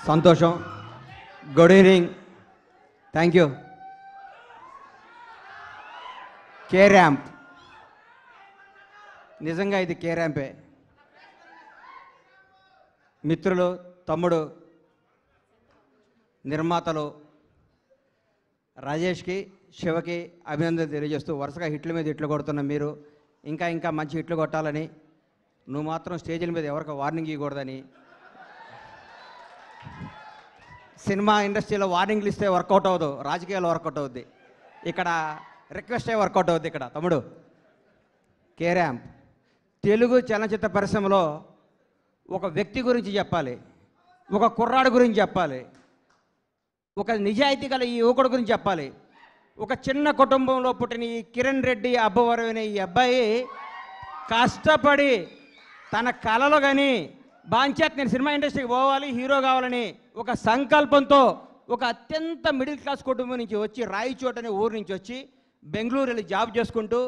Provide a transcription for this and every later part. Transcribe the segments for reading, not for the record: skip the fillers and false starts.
సంతోషం. Good evening. Thank you. K ramp, నిజంగా ఇది కే ర్యాంపే. మిత్రులు, తమ్ముడు, నిర్మాతలు రాజేష్కి, శివకి అభినందనలు తెలియజేస్తూ, వరుసగా హిట్ల మీద హిట్లు కొడుతున్న మీరు ఇంకా ఇంకా మంచి హిట్లు కొట్టాలని, నువ్వు మాత్రం స్టేజ్ల మీద ఎవరికి వార్నింగ్ ఇవ్వకూడదని, సినిమా ఇండస్ట్రీలో వార్నింగ్లు ఇస్తే వర్కౌట్ అవ్వదు, రాజకీయాల్లో వర్కౌట్ అవుద్ది, ఇక్కడ రిక్వెస్టే వర్కౌట్ అవుద్ది. ఇక్కడ తమ్ముడు కే ర్యాంప్ తెలుగు చలనచిత్ర పరిశ్రమలో ఒక వ్యక్తి గురించి చెప్పాలి, ఒక కుర్రాడు గురించి చెప్పాలి, ఒక నిజాయితీ గల ఈ యువకుడు గురించి చెప్పాలి. ఒక చిన్న కుటుంబంలో పుట్టిన ఈ కిరణ్ రెడ్డి అబ్బవరం అనే ఈ అబ్బాయి కష్టపడి తన కళలు కానీ బాంచేత నేను సినిమా ఇండస్ట్రీకి పోవాలి, హీరో కావాలని ఒక సంకల్పంతో ఒక అత్యంత మిడిల్ క్లాస్ కుటుంబం నుంచి వచ్చి, రాయచోట్ అనే ఊరు నుంచి వచ్చి బెంగళూరు వెళ్ళి జాబ్ చేసుకుంటూ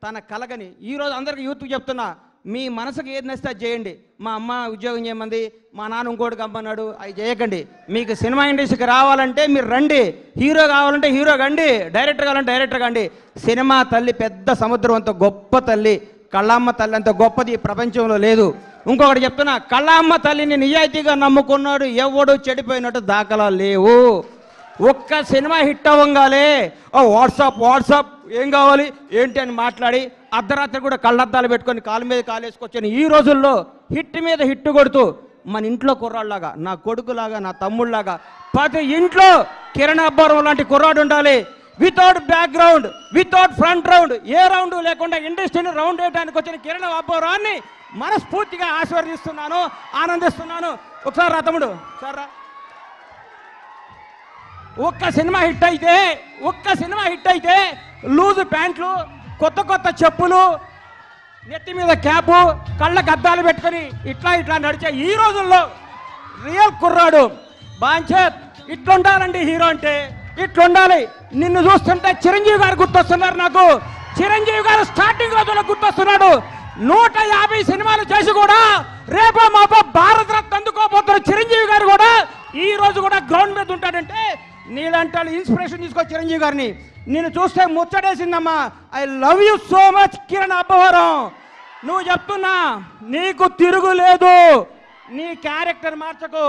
తన కలగని, ఈరోజు అందరికీ యూత్కి చెప్తున్నా, మీ మనసుకు ఏది నచ్చితే అది చేయండి. మా అమ్మ ఉద్యోగం చేయమంది, మా నాన్న ఇంకోటికి అమ్మన్నాడు, అవి చేయకండి. మీకు సినిమా ఇండస్ట్రీకి రావాలంటే మీరు రండి, హీరో కావాలంటే హీరో కండి, డైరెక్టర్ కావాలంటే డైరెక్టర్ కండి. సినిమా తల్లి పెద్ద సముద్రం అంత గొప్ప తల్లి, కళ్ళమ్మ తల్లి అంత గొప్పది ఈ ప్రపంచంలో లేదు. ఇంకొకటి చెప్తున్నా, కళ్ళమ్మ తల్లిని నిజాయితీగా నమ్ముకున్నాడు ఎవడు చెడిపోయినట్టు దాఖలా లేవు. ఒక్క సినిమా హిట్ అవ్వగానే వాట్సాప్ ఏం కావాలి ఏంటి అని మాట్లాడి అర్ధరాత్రి కూడా కళ్ళద్దాలు పెట్టుకొని కాలు మీద కాలేసుకొచ్చాను. ఈ రోజుల్లో హిట్ మీద హిట్ కొడుతూ మన ఇంట్లో కుర్రాళ్ళలాగా, నా కొడుకులాగా, నా తమ్ముళ్ళలాగా ప్రతి ఇంట్లో కిరణ్ అబ్బవరం లాంటి కుర్రాడు ఉండాలి. Without background, without front round, ఏ రౌండ్ లేకుండా ఇండస్ట్రీని రౌండ్ వేయడానికి వచ్చిన కిరణ్ అబ్బవరాన్ని మనస్ఫూర్తిగా ఆశీర్వదిస్తున్నాను, ఆనందిస్తున్నాను. ఒకసారి రా తమ్ముడు, సార్ రా. ఒక్క సినిమా హిట్ అయితే లూజు ప్యాంట్లు, కొత్త కొత్త చెప్పులు, నెత్తి మీద క్యాపు, కళ్ళకు అద్దాలు పెట్టుకొని ఇట్లా నడిచే ఈ రోజుల్లో రియల్ కుర్రాడు బాంచేత్ ఇట్లుండాలండి. హీరో అంటే ఇట్లుండాలి. నిన్ను చూస్తుంటే చిరంజీవి గారు గుర్తొస్తున్నారు నాకు. చిరంజీవి గారు స్టార్టింగ్ రోజుల్లో గుర్తొస్తున్నాడు. 150 సినిమాలు చేసి కూడా రేపో మాపో భారత రత్న అందుకోబోతున్న చిరంజీవి గారు కూడా ఈ రోజు కూడా గ్రౌండ్ మీద ఉంటాడంటే నీలాంటి ఇన్స్పిరేషన్ తీసుకో చిరంజీవి గారిని. నేను చూస్తే ముచ్చటేసిందమ్మా. I love you so much Kiran Abbavaram. నువ్వు చెప్తున్నా, నీకు తిరుగులేదు. నీ క్యారెక్టర్ మార్చకు.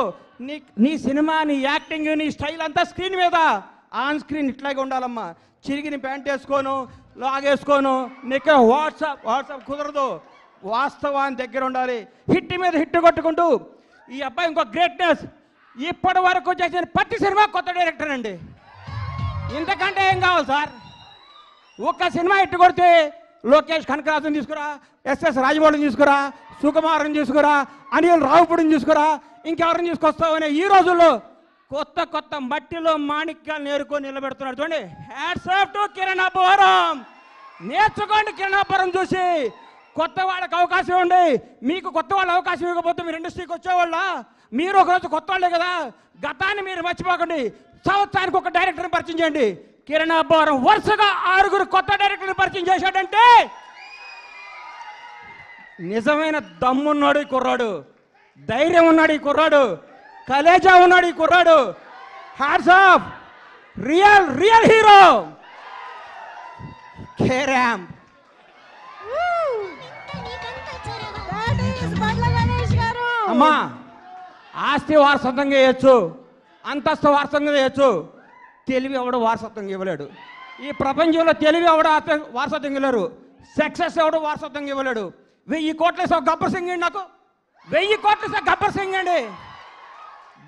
నీ సినిమా, నీ యాక్టింగ్, నీ స్టైల్ అంతా స్క్రీన్ మీద, ఆన్ స్క్రీన్ ఇట్లాగే ఉండాలమ్మా. చిరిగిన ప్యాంట్ వేసుకోను, లాగేసుకోను, నీకు వాట్సాప్ కుదరదు. వాస్తవాన్ని దగ్గర ఉండాలి. హిట్ మీద హిట్ కొట్టుకుంటూ ఈ అబ్బాయి ఇంకో గ్రేట్నెస్. ఇప్పటి వరకు చేసిన ప్రతి సినిమా కొత్త డైరెక్టర్ అండి. ఇంతకంటే ఏం కావాలి సార్? ఒక్క సినిమా హిట్ కొడితే లోకేష్ కనకరాజుని తీసుకురా, ఎస్ఎస్ రాజమౌళిని తీసుకురా, సుకుమార్ని తీసుకురా, అనిల్ రావుపూడిని తీసుకురా, ఇంకెవరిని తీసుకొస్తావనే ఈ రోజుల్లో కొత్త మట్టిలో మాణిక్యాలు నేర్కొని నిలబెడుతున్నాడు. చూడండి, hats off to Kiran Abbavaram. నేర్చుకోండి కిరణ్ అబ్బవరం చూసి. కొత్త వాళ్ళకి అవకాశం ఇవ్వండి. మీకు కొత్త వాళ్ళు అవకాశం ఇవ్వకపోతే మీరు ఇండస్ట్రీకి వచ్చేవాళ్ళ? మీరు ఒకరోజు కొత్త వాళ్ళే కదా. గతాన్ని మీరు మర్చిపోకండి. సంవత్సరానికి ఒక డైరెక్టర్ని పరిచయం చేయండి. కిరణ్ అబ్బవరం వరుసగా 6 కొత్త డైరెక్టర్ని పరిచయం చేశాడంటే నిజమైన దమ్మున్నాడు ఈ కుర్రాడు, ధైర్యం ఉన్నాడు ఈ కుర్రాడు, కలేజా ఉన్నాడు ఈ కుర్రాడు. Hats off, real hero K ramp. అమ్మా, ఆస్తి వారసత్వంగా చేయొచ్చు, అంతస్తు వారసత్వంగా చేయొచ్చు, తెలివి ఎవడు వారసత్వంగా ఇవ్వలేడు. ఈ ప్రపంచంలో తెలివి ఎవడు వారసత్వంగా ఇవ్వలేరు. సక్సెస్ ఎవడు వారసత్వంగా ఇవ్వలేడు. 1000 కోట్ల గబ్బర్ సింగ్ అండి. నాకు 1000 కోట్ల గబ్బర్ సింగ్ అండి.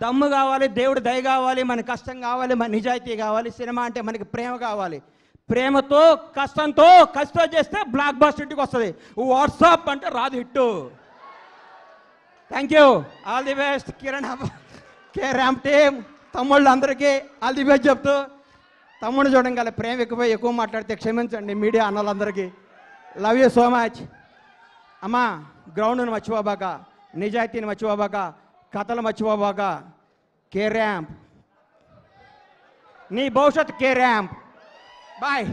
దమ్ము కావాలి, దేవుడి దయ కావాలి, మన కష్టం కావాలి, మన నిజాయితీ కావాలి. సినిమా అంటే మనకి ప్రేమ కావాలి. ప్రేమతో కష్టంతో చేస్తే బ్లాక్ బస్టర్ ఇంటికి వస్తుంది. వాట్సాప్ అంటే రాదు hit. Thank you. All the best Kiran K ramp team. తమ్ముళ్ళు అందరికీ ఆల్ ది బెస్ట్ చెప్తూ, తమ్ముడు చూడంగాల ప్రేమ ఎక్కువ మాట్లాడితే క్షమించండి మీడియా అన్నలందరికీ. Love you so much. అమ్మా, గ్రౌండ్ను మర్చిపోబాక, నిజాయితీని మర్చిపోబాక, కథలు మర్చిపోబాక. కే ర్యాంప్, నీ భవిష్యత్ కే ర్యాంప్. బాయ్.